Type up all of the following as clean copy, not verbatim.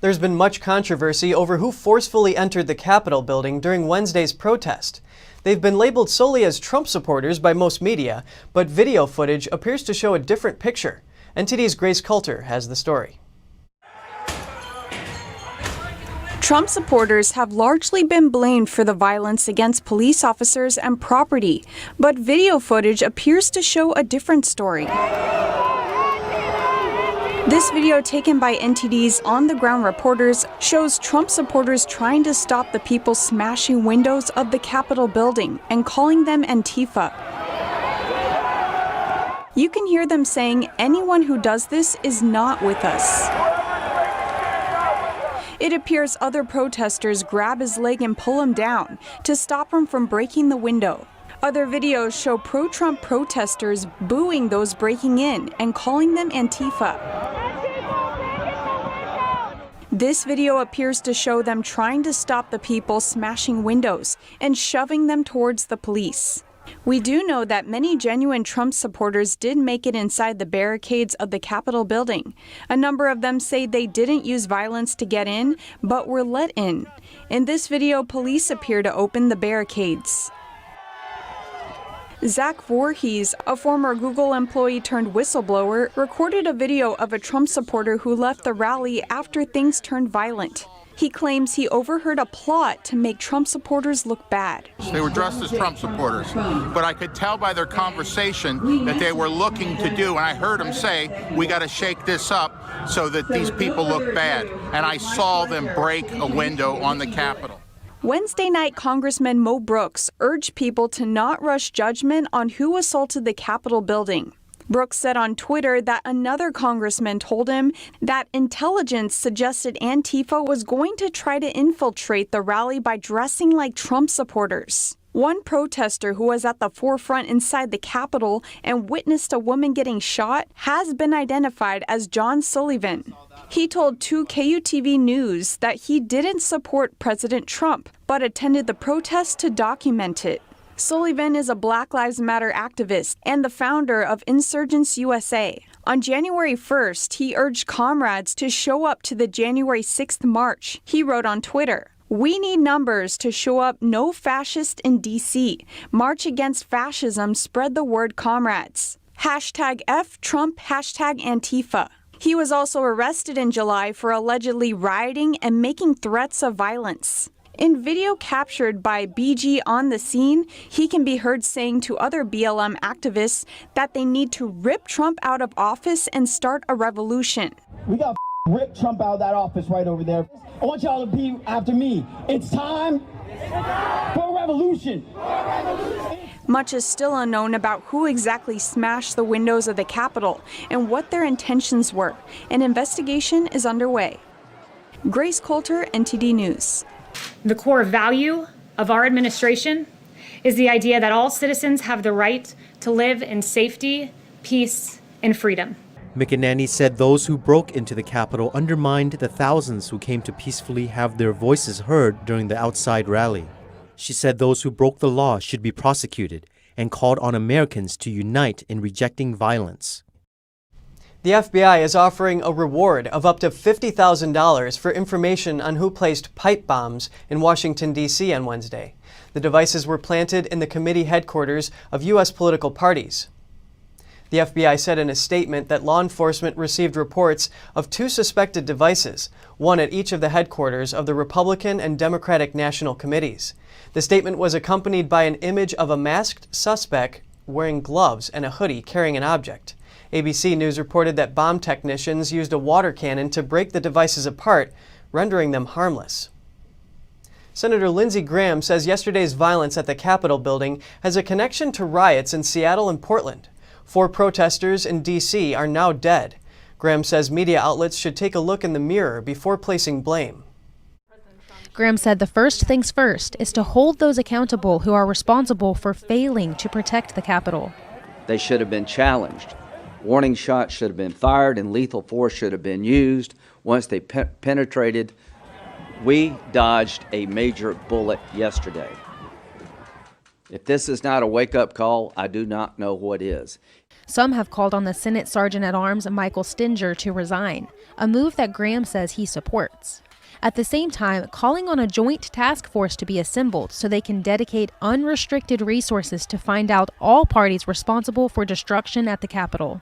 There's been much controversy over who forcefully entered the Capitol building during Wednesday's protest. They've been labeled solely as Trump supporters by most media, but video footage appears to show a different picture. NTD's Grace Coulter has the story. Trump supporters have largely been blamed for the violence against police officers and property, but video footage appears to show a different story. This video taken by NTD's on-the-ground reporters shows Trump supporters trying to stop the people smashing windows of the Capitol building and calling them Antifa. You can hear them saying, "Anyone who does this is not with us." It appears other protesters grab his leg and pull him down to stop him from breaking the window. Other videos show pro-Trump protesters booing those breaking in and calling them Antifa. This video appears to show them trying to stop the people smashing windows and shoving them towards the police. We do know that many genuine Trump supporters did make it inside the barricades of the Capitol building. A number of them say they didn't use violence to get in, but were let in. In this video, police appear to open the barricades. Zach Voorhees, a former Google employee turned whistleblower, recorded a video of a Trump supporter who left the rally after things turned violent. He claims he overheard a plot to make Trump supporters look bad. They were dressed as Trump supporters, but I could tell by their conversation that they were looking to do, and I heard them say, "We got to shake this up so that these people look bad." And I saw them break a window on the Capitol. Wednesday night, Congressman Mo Brooks urged people to not rush judgment on who assaulted the Capitol building. Brooks said on Twitter that another congressman told him that intelligence suggested Antifa was going to try to infiltrate the rally by dressing like Trump supporters. One protester who was at the forefront inside the Capitol and witnessed a woman getting shot has been identified as John Sullivan. He told 2KUTV News that he didn't support President Trump, but attended the protest to document it. Sullivan is a Black Lives Matter activist and the founder of Insurgents USA. On January 1st, he urged comrades to show up to the January 6th march. He wrote on Twitter, "We need numbers to show up. No fascist in DC. March against fascism. Spread the word, comrades. #FTrump, #Antifa." He was also arrested in July for allegedly rioting and making threats of violence. In video captured by BG on the scene, he can be heard saying to other BLM activists that they need to rip Trump out of office and start a revolution. "We got to rip Trump out of that office right over there. I want y'all to be after me. It's time for a revolution." Much is still unknown about who exactly smashed the windows of the Capitol and what their intentions were. An investigation is underway. Grace Coulter, NTD News. The core value of our administration is the idea that all citizens have the right to live in safety, peace, and freedom. McEnany said those who broke into the Capitol undermined the thousands who came to peacefully have their voices heard during the outside rally. She said those who broke the law should be prosecuted and called on Americans to unite in rejecting violence. The FBI is offering a reward of up to $50,000 for information on who placed pipe bombs in Washington, D.C. on Wednesday. The devices were planted in the committee headquarters of U.S. political parties. The FBI said in a statement that law enforcement received reports of 2 suspected devices, one at each of the headquarters of the Republican and Democratic National Committees. The statement was accompanied by an image of a masked suspect wearing gloves and a hoodie carrying an object. ABC News reported that bomb technicians used a water cannon to break the devices apart, rendering them harmless. Senator Lindsey Graham says yesterday's violence at the Capitol building has a connection to riots in Seattle and Portland. 4 protesters in D.C. are now dead. Graham says media outlets should take a look in the mirror before placing blame. Graham said the first things first is to hold those accountable who are responsible for failing to protect the Capitol. They should have been challenged. Warning shots should have been fired and lethal force should have been used once they penetrated. We dodged a major bullet yesterday. If this is not a wake-up call, I do not know what is. Some have called on the Senate Sergeant-at-Arms Michael Stinger to resign, a move that Graham says he supports. At the same time, calling on a joint task force to be assembled so they can dedicate unrestricted resources to find out all parties responsible for destruction at the Capitol.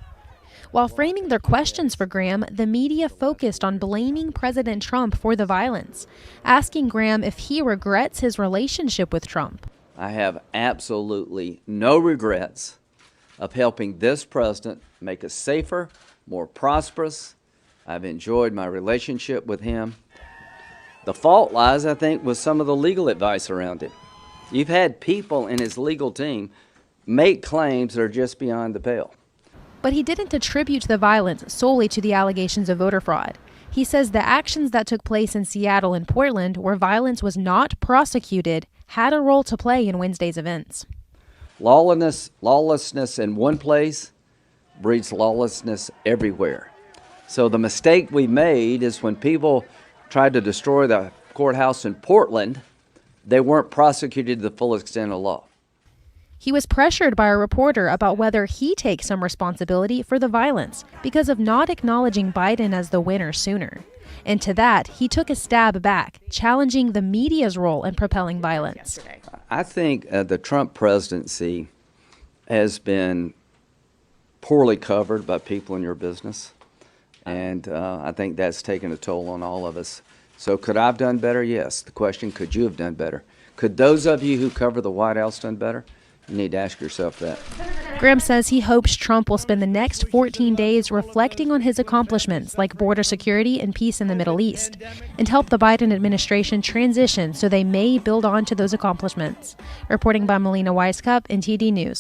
While framing their questions for Graham, the media focused on blaming President Trump for the violence, asking Graham if he regrets his relationship with Trump. I have absolutely no regrets of helping this president make us safer, more prosperous. I've enjoyed my relationship with him. The fault lies, I think, with some of the legal advice around him. You've had people in his legal team make claims that are just beyond the pale. But he didn't attribute the violence solely to the allegations of voter fraud. He says the actions that took place in Seattle and Portland, where violence was not prosecuted, had a role to play in Wednesday's events. Lawlessness in one place breeds lawlessness everywhere. So the mistake we made is when people tried to destroy the courthouse in Portland, they weren't prosecuted to the full extent of law. He was pressured by a reporter about whether he takes some responsibility for the violence because of not acknowledging Biden as the winner sooner. And to that, he took a stab back, challenging the media's role in propelling violence. I think the Trump presidency has been poorly covered by people in your business. And I think that's taken a toll on all of us. So could I have done better? Yes. The question, could you have done better? Could those of you who cover the White House done better? You need to ask yourself that. Graham says he hopes Trump will spend the next 14 days reflecting on his accomplishments like border security and peace in the Middle East, and help the Biden administration transition so they may build on to those accomplishments. Reporting by Melina Weisskopf, NTD News.